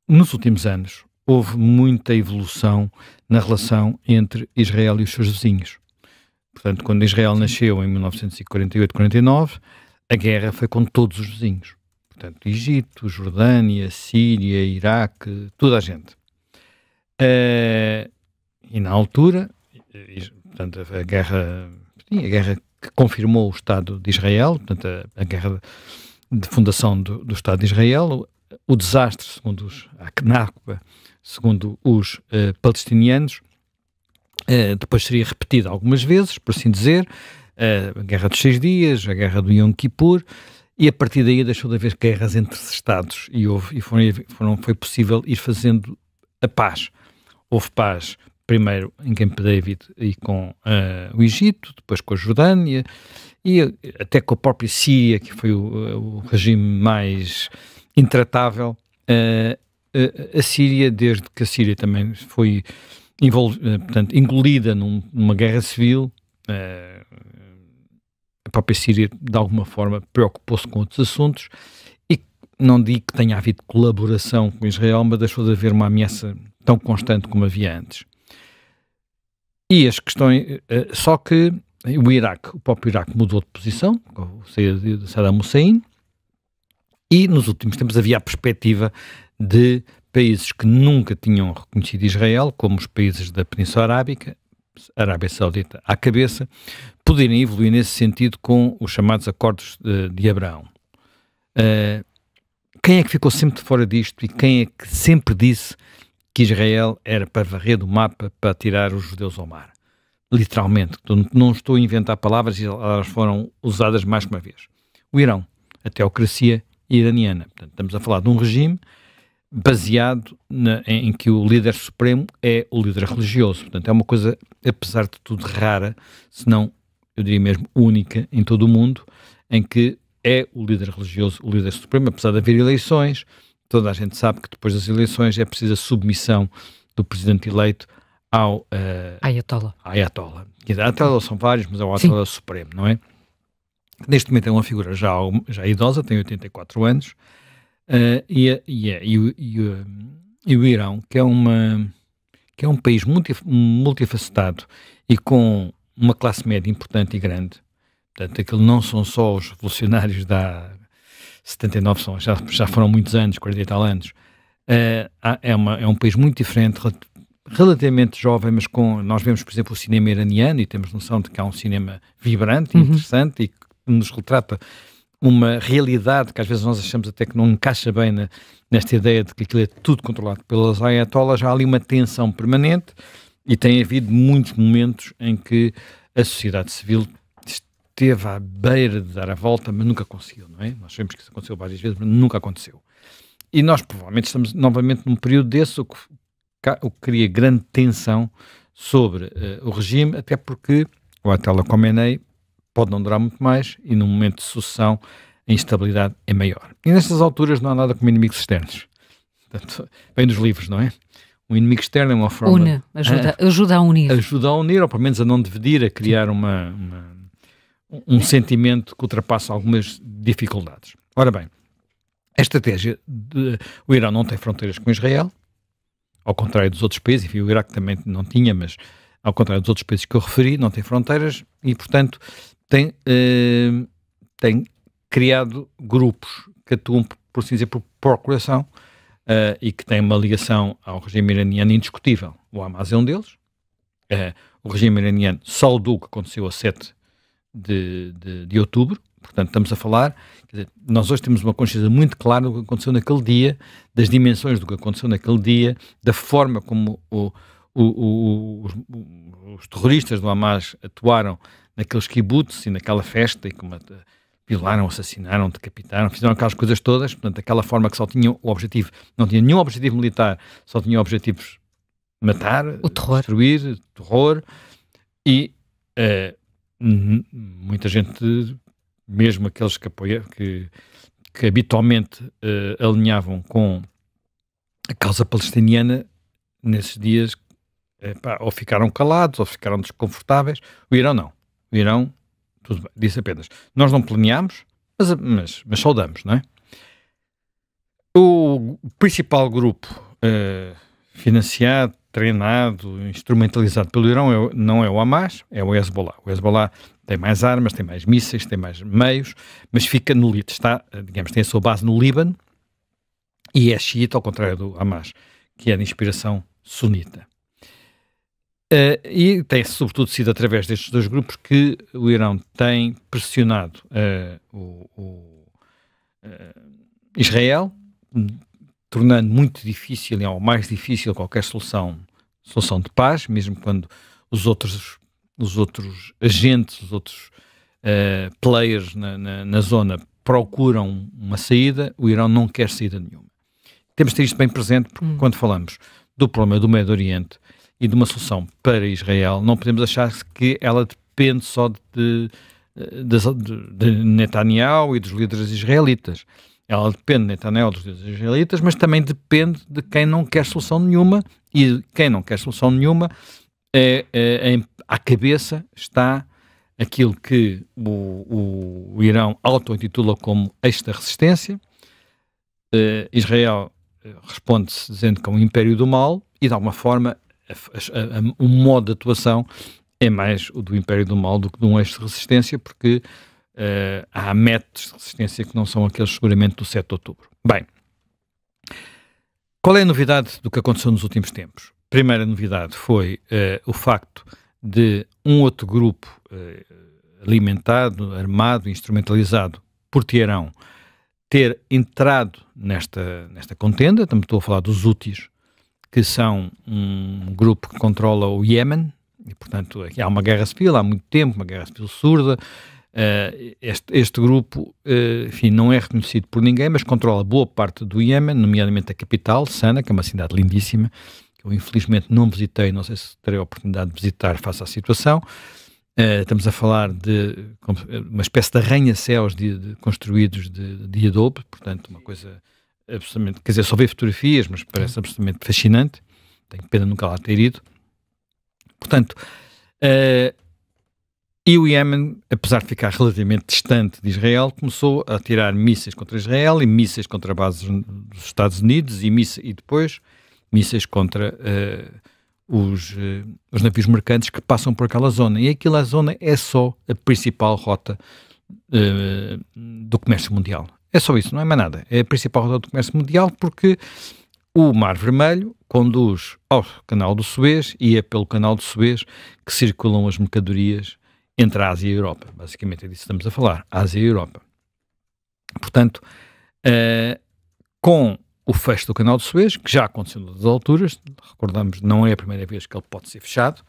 nos últimos anos, houve muita evolução na relação entre Israel e os seus vizinhos. Portanto, quando Israel nasceu em 1948-49, a guerra foi com todos os vizinhos. Portanto, Egito, Jordânia, Síria, Iraque, toda a gente. E na altura, portanto, a guerra que confirmou o Estado de Israel, portanto, a guerra de fundação do Estado de Israel, o desastre, segundo a Nakba, segundo os palestinianos, depois seria repetida algumas vezes, por assim dizer, a Guerra dos 6 Dias, a Guerra do Yom Kippur, e a partir daí deixou de haver guerras entre Estados foi possível ir fazendo a paz. Houve paz primeiro em Camp David e com o Egito, depois com a Jordânia e até com a própria Síria, que foi o regime mais intratável. A Síria, desde que a Síria também foi portanto, engolida numa guerra civil, a própria Síria, de alguma forma, preocupou-se com outros assuntos e não digo que tenha havido colaboração com Israel, mas deixou de haver uma ameaça tão constante como havia antes. E as questões... só que o próprio Iraque mudou de posição, com a saída de Saddam Hussein, e nos últimos tempos havia a perspectiva de países que nunca tinham reconhecido Israel, como os países da Península Arábica, Arábia Saudita à cabeça, poderem evoluir nesse sentido com os chamados Acordos de Abraão. Quem é que ficou sempre de fora disto e quem é que sempre disse que Israel era para varrer do mapa para tirar os judeus ao mar? Literalmente. Não estou a inventar palavras e elas foram usadas mais que uma vez. O Irão, a teocracia iraniana. Portanto, estamos a falar de um regime baseado em que o líder supremo é o líder religioso. Portanto, é uma coisa, apesar de tudo, rara, se não, eu diria mesmo, única em todo o mundo, em que é o líder religioso, o líder supremo, apesar de haver eleições. Toda a gente sabe que depois das eleições é preciso a submissão do presidente eleito ao Ayatollah. Ayatollah são vários, mas é o Ayatollah supremo, não é? Neste momento é uma figura já idosa, tem 84 anos, e o Irão, que é um país multifacetado e com uma classe média importante e grande. Portanto, aquilo não são só os revolucionários da 79, já foram muitos anos, 40 e tal anos. É um país muito diferente, relativamente jovem, mas nós vemos, por exemplo, o cinema iraniano e temos noção de que há um cinema vibrante, interessante e que nos retrata uma realidade que às vezes nós achamos até que não encaixa bem nesta ideia de que aquilo é tudo controlado pelas ayatollahs. Já há ali uma tensão permanente e tem havido muitos momentos em que a sociedade civil esteve à beira de dar a volta, mas nunca conseguiu, não é? Nós sabemos que isso aconteceu várias vezes, mas nunca aconteceu. E nós provavelmente estamos novamente num período desse, o que cria grande tensão sobre o regime, até porque o Ayatollah Khamenei pode não durar muito mais e num momento de sucessão a instabilidade é maior. E nestas alturas não há nada como inimigos externos. Portanto, vem dos livros, não é? Um inimigo externo é uma forma... ajuda a unir. Ajuda a unir, ou pelo menos a não dividir, a criar um sentimento que ultrapassa algumas dificuldades. Ora bem, a estratégia o Irão não tem fronteiras com Israel, ao contrário dos outros países, enfim, o Iraque também não tinha, mas ao contrário dos outros países que eu referi, não tem fronteiras e, portanto, tem criado grupos que atuam, por assim dizer, por procuração e que têm uma ligação ao regime iraniano indiscutível. O Hamas é um deles. O regime iraniano saudou o que aconteceu a 7 de outubro. Portanto, estamos a falar, quer dizer, nós hoje temos uma consciência muito clara do que aconteceu naquele dia, das dimensões do que aconteceu naquele dia, da forma como os terroristas do Hamas atuaram naqueles kibbutz e naquela festa e como violaram, assassinaram, decapitaram, fizeram aquelas coisas todas, portanto, aquela forma que só tinha o objetivo, não tinha nenhum objetivo militar, só tinha objetivos matar, destruir, terror e muita gente, mesmo aqueles que habitualmente alinhavam com a causa palestiniana, nesses dias ou ficaram calados ou ficaram desconfortáveis. O Irão não. O Irão, tudo bem, disse apenas, nós não planeámos, mas saudamos, não é? O principal grupo financiado, treinado, instrumentalizado pelo Irão não é o Hamas, é o Hezbollah. O Hezbollah tem mais armas, tem mais mísseis, tem mais meios, mas fica no Líbano, digamos, tem a sua base no Líbano e é xiita, ao contrário do Hamas, que é de inspiração sunita. E tem sobretudo sido através destes dois grupos que o Irão tem pressionado Israel, tornando muito difícil, ou mais difícil, qualquer solução de paz, mesmo quando os outros agentes, os outros players na zona procuram uma saída, o Irão não quer saída nenhuma. Temos de ter isto bem presente, porque quando falamos do problema do Médio Oriente e de uma solução para Israel, não podemos achar que ela depende só de Netanyahu e dos líderes israelitas. Ela depende de Netanyahu, dos líderes israelitas, mas também depende de quem não quer solução nenhuma, e quem não quer solução nenhuma, à cabeça está aquilo que o Irão auto-intitula como eixo da resistência. Israel responde-se dizendo que é um império do mal, e de alguma forma o modo de atuação é mais o do império do mal do que de um eixo de resistência, porque há métodos de resistência que não são aqueles seguramente do 7 de outubro. Bem, qual é a novidade do que aconteceu nos últimos tempos? A primeira novidade foi o facto de um outro grupo alimentado, armado, instrumentalizado por Teherão ter entrado nesta contenda. Também estou a falar dos Houthis, que são um grupo que controla o Iémen, e portanto aqui há uma guerra civil há muito tempo, uma guerra civil surda. Este grupo, enfim, não é reconhecido por ninguém, mas controla boa parte do Iémen, nomeadamente a capital, Sana, que é uma cidade lindíssima, que eu infelizmente não visitei, não sei se terei a oportunidade de visitar face à situação. Estamos a falar de uma espécie de arranha-céus construídos de adobe, portanto uma coisa absolutamente, quer dizer, só ver fotografias, mas parece absolutamente fascinante. Tenho pena de nunca lá ter ido. Portanto, e o Iémen, apesar de ficar relativamente distante de Israel, começou a tirar mísseis contra Israel e mísseis contra bases dos Estados Unidos e depois mísseis contra os navios mercantes que passam por aquela zona. E aquela zona é só a principal rota do comércio mundial. É só isso, não é mais nada. É a principal rota do comércio mundial, porque o Mar Vermelho conduz ao Canal do Suez e é pelo Canal do Suez que circulam as mercadorias entre a Ásia e a Europa. Basicamente é disso que estamos a falar, Ásia e Europa. Portanto, com o fecho do Canal do Suez, que já aconteceu nas alturas, recordamos, não é a primeira vez que ele pode ser fechado,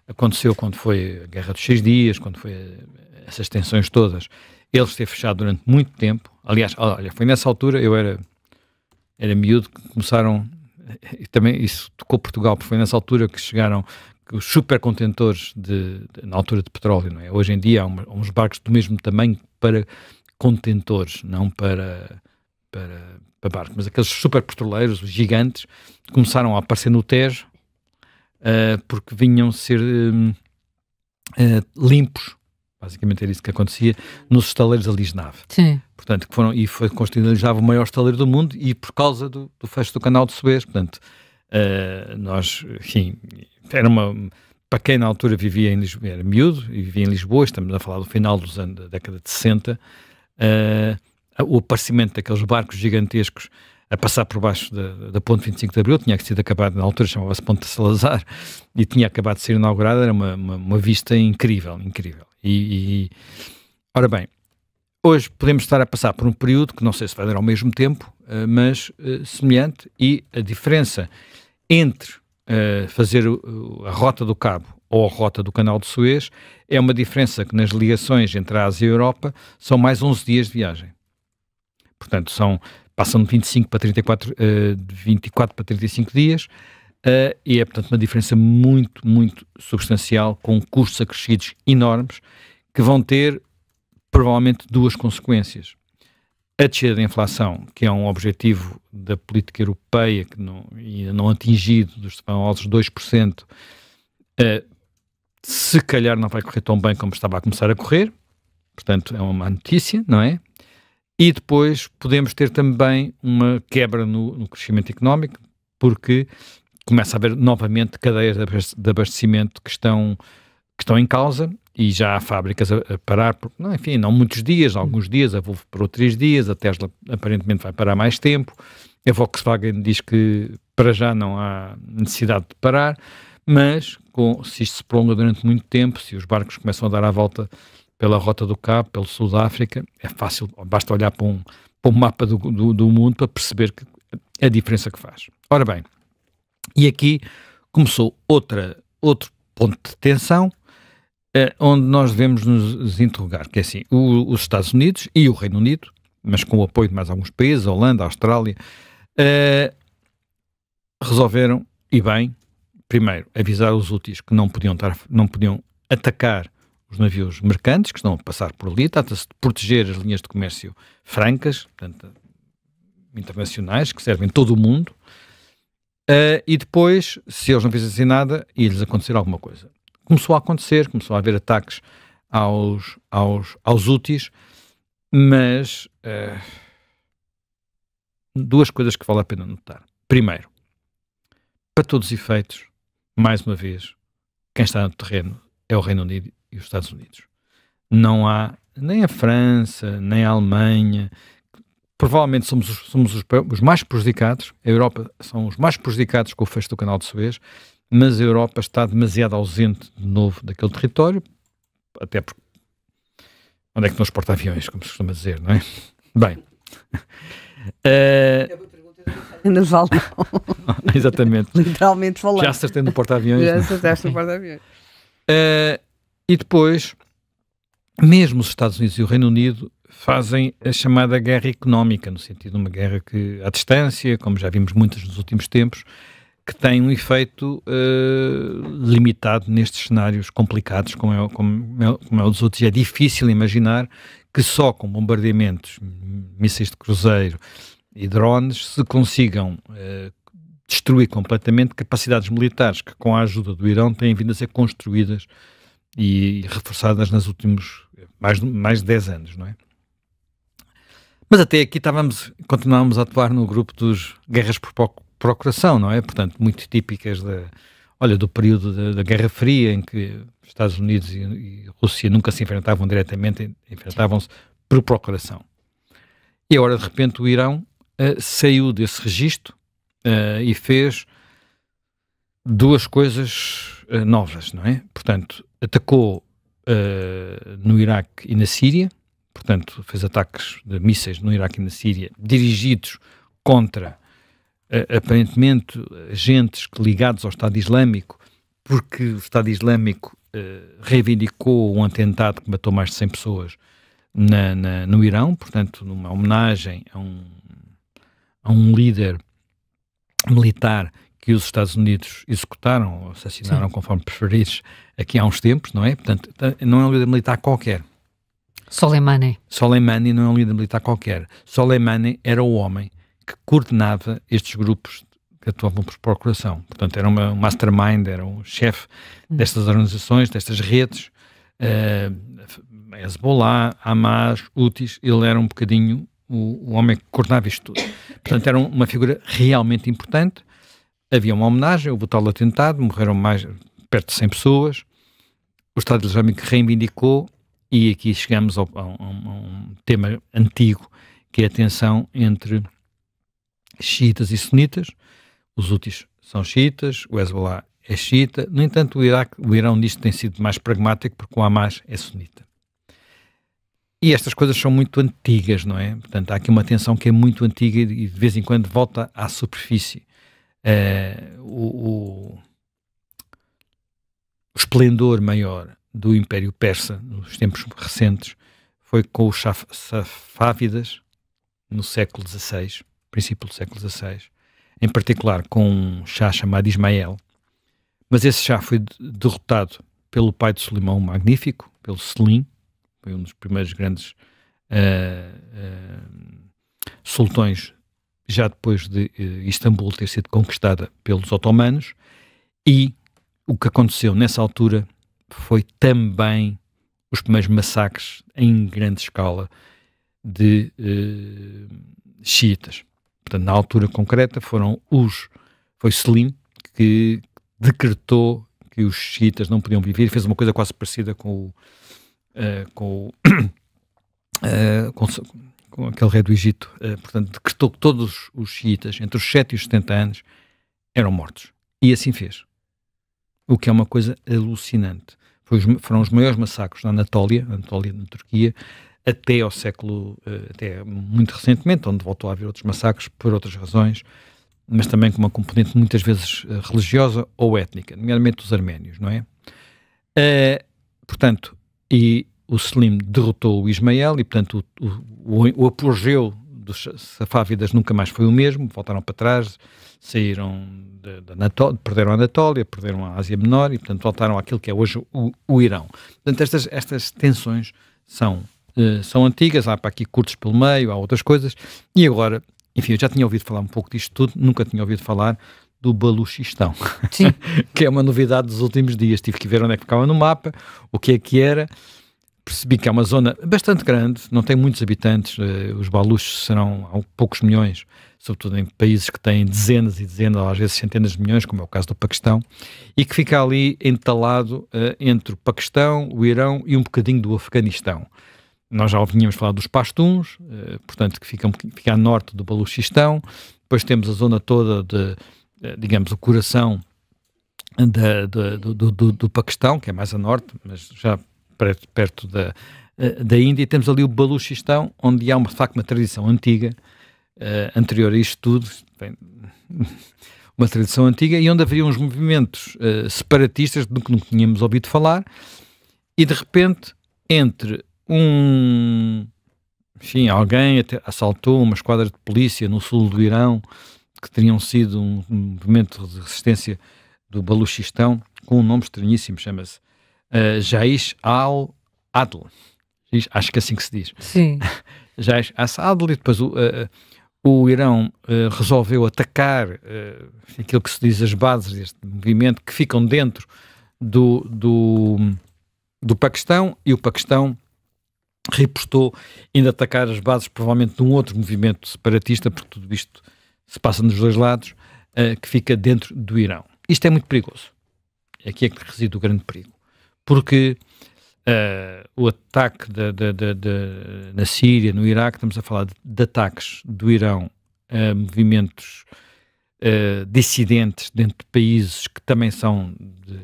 aconteceu quando foi a Guerra dos 6 Dias, quando foi essas tensões todas, ele esteve fechado durante muito tempo. Aliás, olha, foi nessa altura, eu era miúdo, que começaram, e também isso tocou Portugal, porque foi nessa altura que chegaram os supercontentores na altura de petróleo, não é? Hoje em dia há uns barcos do mesmo tamanho para contentores, não para barcos, mas aqueles superpetroleiros, os gigantes, começaram a aparecer no Tejo porque vinham ser limpos, basicamente era isso que acontecia, nos estaleiros da Lisnave. Sim. Portanto, foi construído já o maior estaleiro do mundo, e por causa do fecho do Canal de Suez. Portanto, nós, enfim, para quem na altura vivia em Lisboa, era miúdo e vivia em Lisboa, estamos a falar do final da década de 60, o aparecimento daqueles barcos gigantescos a passar por baixo da Ponte 25 de Abril, tinha sido acabado, na altura chamava-se Ponte de Salazar, e tinha acabado de ser inaugurada, era uma vista incrível. Ora bem, hoje podemos estar a passar por um período que não sei se vai durar ao mesmo tempo, mas semelhante, e a diferença entre fazer a Rota do Cabo ou a Rota do Canal de Suez é uma diferença que nas ligações entre a Ásia e a Europa são mais 11 dias de viagem. Portanto, passam de 25 para 34, de 24 para 35 dias, e é, portanto, uma diferença muito, muito substancial, com custos acrescidos enormes, que vão ter, provavelmente, duas consequências. A descida da inflação, que é um objetivo da política europeia, que ainda não atingido, dos famosos 2%, se calhar não vai correr tão bem como estava a começar a correr, portanto, é uma má notícia, não é? E depois podemos ter também uma quebra no crescimento económico, porque começa a haver novamente cadeias de abastecimento que estão em causa, e já há fábricas a parar, não, enfim, não muitos dias, alguns dias, a Volvo parou 3 dias, a Tesla aparentemente vai parar mais tempo, a Volkswagen diz que para já não há necessidade de parar, mas se isto se prolonga durante muito tempo, se os barcos começam a dar a volta pela Rota do Cabo, pelo Sul da África, é fácil, basta olhar para um mapa do mundo para perceber a diferença que faz. Ora bem, e aqui começou outro ponto de tensão, onde nós devemos nos interrogar, que é assim, os Estados Unidos e o Reino Unido, mas com o apoio de mais alguns países, a Holanda, a Austrália, resolveram, e bem, primeiro, avisar os Houthis que não podiam atacar os navios mercantes que estão a passar por ali, trata-se de proteger as linhas de comércio francas, portanto, internacionais, que servem todo o mundo, e depois, se eles não fizessem nada, ia-lhes acontecer alguma coisa. Começou a haver ataques aos Houthis, mas duas coisas que vale a pena notar. Primeiro, para todos os efeitos, mais uma vez, quem está no terreno é o Reino Unido e os Estados Unidos. Não há nem a França, nem a Alemanha. Provavelmente somos os mais prejudicados. A Europa são os mais prejudicados com o fecho do Canal de Suez, mas a Europa está demasiado ausente de novo daquele território, até porque onde é que estão os porta-aviões, como se costuma dizer, não é? Bem. Naval não. Exatamente. Literalmente falando. Já acertei no porta-aviões. Já acertaste no porta-aviões. E depois, mesmo os Estados Unidos e o Reino Unido fazem a chamada guerra económica, no sentido de uma guerra que, à distância, como já vimos muitas nos últimos tempos, que tem um efeito limitado nestes cenários complicados, como é o dos outros. É difícil imaginar que só com bombardeamentos, mísseis de cruzeiro e drones se consigam destruir completamente capacidades militares que, com a ajuda do Irão, têm vindo a ser construídas e reforçadas nos últimos mais de 10 anos, não é? Mas até aqui continuávamos a atuar no grupo dos guerras por procuração, não é? Portanto, muito típicas do período da Guerra Fria, em que Estados Unidos e Rússia nunca se enfrentavam diretamente, enfrentavam-se por procuração. E agora, de repente, o Irão saiu desse registro e fez duas coisas novas, não é? Portanto, atacou no Iraque e na Síria, portanto, fez ataques de mísseis no Iraque e na Síria, dirigidos contra, aparentemente, agentes ligados ao Estado Islâmico, porque o Estado Islâmico reivindicou um atentado que matou mais de 100 pessoas no Irão, portanto, numa homenagem a um líder militar que os Estados Unidos executaram, ou assassinaram, sim, conforme preferires, aqui há uns tempos, não é? Portanto, não é um líder militar qualquer. Soleimani não é um líder militar qualquer. Soleimani era o homem que coordenava estes grupos que atuavam por procuração. Portanto, era um mastermind, era um chefe destas organizações, destas redes, Hezbollah, Hamas, Houthis. Ele era um bocadinho o homem que coordenava isto tudo. Portanto, era uma figura realmente importante. Havia uma homenagem, houve o tal atentado, morreram perto de 100 pessoas. O Estado Islâmico reivindicou, e aqui chegamos a um tema antigo, que é a tensão entre xiitas e sunitas. Os Houthis são xiitas, o Hezbollah é xiita. No entanto, o Irão diz que tem sido mais pragmático porque o Hamas é sunita. E estas coisas são muito antigas, não é? Portanto, há aqui uma tensão que é muito antiga e de vez em quando volta à superfície. O esplendor maior do Império Persa nos tempos recentes foi com os Safávidas no século XVI, princípio do século XVI, em particular com um chá chamado Ismael, mas esse chá foi derrotado pelo pai de Solimão o Magnífico, pelo Selim, foi um dos primeiros grandes sultões, já depois de Istambul ter sido conquistada pelos otomanos, e o que aconteceu nessa altura foi também os primeiros massacres em grande escala de xiitas. Portanto, na altura concreta foi Selim que decretou que os xiitas não podiam viver, fez uma coisa quase parecida com aquele rei do Egito, portanto, decretou que todos os xiitas, entre os 7 e os 70 anos, eram mortos. E assim fez. O que é uma coisa alucinante. Foram os maiores massacres na Anatólia, na Turquia, até muito recentemente, onde voltou a haver outros massacres por outras razões, mas também com uma componente muitas vezes religiosa ou étnica, nomeadamente os arménios, não é? Portanto, e o Selim derrotou o Ismael e, portanto, o apogeu dos safávidas nunca mais foi o mesmo, voltaram para trás, saíram perderam a Anatólia, perderam a Ásia Menor e, portanto, voltaram àquilo que é hoje o Irão. Portanto, estas tensões são antigas, há para aqui curtos pelo meio, há outras coisas, e agora, enfim, eu já tinha ouvido falar um pouco disto tudo, nunca tinha ouvido falar do Baluchistão, que é uma novidade dos últimos dias. Tive que ver onde é que ficava no mapa, o que é que era. Percebi que é uma zona bastante grande, não tem muitos habitantes, os baluches serão poucos milhões, sobretudo em países que têm dezenas e dezenas, ou às vezes centenas de milhões, como é o caso do Paquistão, e que fica ali entalado entre o Paquistão, o Irão e um bocadinho do Afeganistão. Nós já tínhamos falado dos pastuns, portanto, que fica a norte do Baluchistão. Depois temos a zona toda digamos, o coração do Paquistão, que é mais a norte, mas já perto da Índia, e temos ali o Baluchistão, onde há, de facto, uma tradição antiga, anterior a isto tudo, uma tradição antiga, e onde haveria uns movimentos separatistas de que não tínhamos ouvido falar, e de repente, enfim, alguém até assaltou uma esquadra de polícia no sul do Irão, que teriam sido um movimento de resistência do Baluchistão, com um nome estranhíssimo, chama-se Jaish al-Adl, acho que é assim que se diz. Sim. Jaish al-Adl, e depois o Irão resolveu atacar aquilo que se diz as bases deste movimento, que ficam dentro do Paquistão, e o Paquistão repostou ainda atacar as bases provavelmente de um outro movimento separatista, porque tudo isto se passa nos dois lados, que fica dentro do Irão. Isto é muito perigoso. Aqui é que reside o grande perigo. Porque o ataque na Síria, no Iraque, estamos a falar de ataques do Irão a movimentos dissidentes dentro de países que também são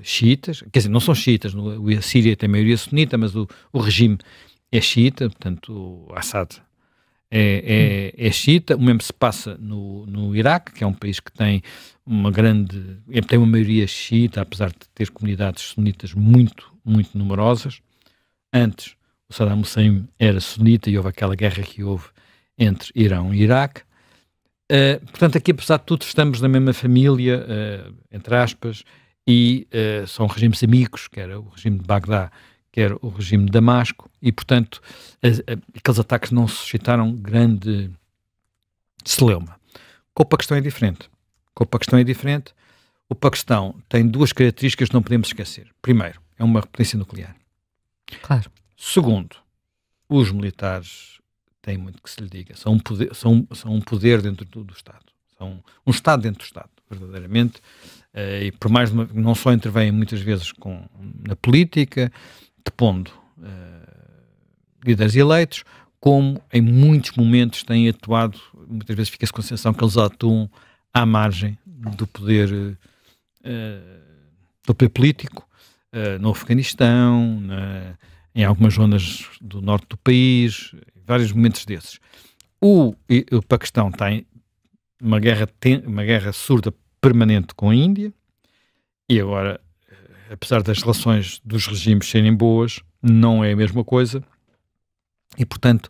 xiitas, quer dizer, não são xiitas, a Síria tem maioria sunita, mas o regime é xiita, portanto o Assad é xiita. O mesmo se passa no Iraque, que é um país que tem tem uma maioria xiita, apesar de ter comunidades sunitas muito, muito numerosas. Antes, o Saddam Hussein era sunita e houve aquela guerra que houve entre Irão e Iraque. Portanto, aqui, apesar de tudo, estamos na mesma família, entre aspas, e são regimes amigos, que era o regime de Bagdá, que era o regime de Damasco, e, portanto, aqueles ataques não suscitaram grande celeuma. Com o Paquistão é diferente. O Paquistão tem duas características que não podemos esquecer. Primeiro, é uma potência nuclear. Claro. Segundo, os militares têm muito que se lhe diga. São um poder dentro do Estado. São um Estado dentro do Estado, verdadeiramente. E por mais não só intervêm muitas vezes na política, depondo líderes eleitos, como em muitos momentos têm atuado, muitas vezes fica-se com a sensação que eles atuam à margem do poder político, no Afeganistão, em algumas zonas do norte do país, vários momentos desses. O Paquistão tem uma guerra surda permanente com a Índia, e agora, apesar das relações dos regimes serem boas, não é a mesma coisa, e portanto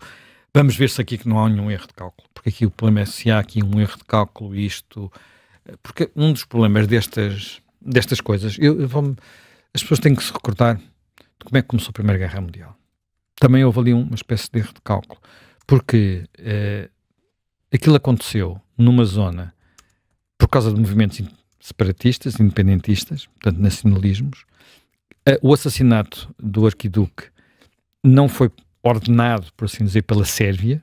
vamos ver se aqui que não há nenhum erro de cálculo, porque aqui o problema é se há aqui um erro de cálculo, porque um dos problemas destas coisas, as pessoas têm que se recordar de como é que começou a Primeira Guerra Mundial. Também houve ali uma espécie de erro de cálculo, porque aquilo aconteceu numa zona por causa de movimentos separatistas, independentistas, portanto nacionalismos. O assassinato do arquiduque não foi ordenado, por assim dizer, pela Sérvia,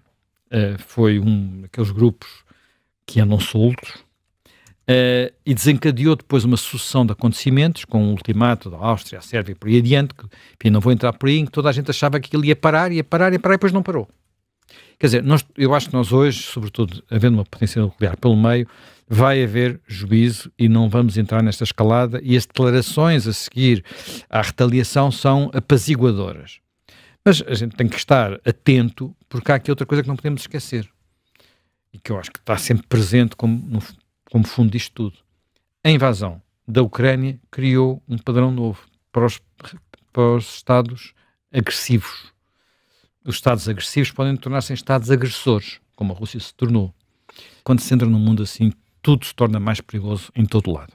foi um daqueles grupos que andam soltos, e desencadeou depois uma sucessão de acontecimentos, com o ultimato da Áustria, a Sérvia e por aí adiante, que, enfim, não vou entrar por aí, em que toda a gente achava que ele ia parar, e depois não parou. Quer dizer, eu acho que nós hoje, sobretudo havendo uma potência nuclear pelo meio, vai haver juízo e não vamos entrar nesta escalada, e as declarações a seguir à retaliação são apaziguadoras. Mas a gente tem que estar atento, porque há aqui outra coisa que não podemos esquecer, e que eu acho que está sempre presente como fundo disto tudo. A invasão da Ucrânia criou um padrão novo para os Estados agressivos. Os Estados agressivos podem tornar-se em Estados agressores, como a Rússia se tornou. Quando se entra num mundo assim, tudo se torna mais perigoso em todo lado.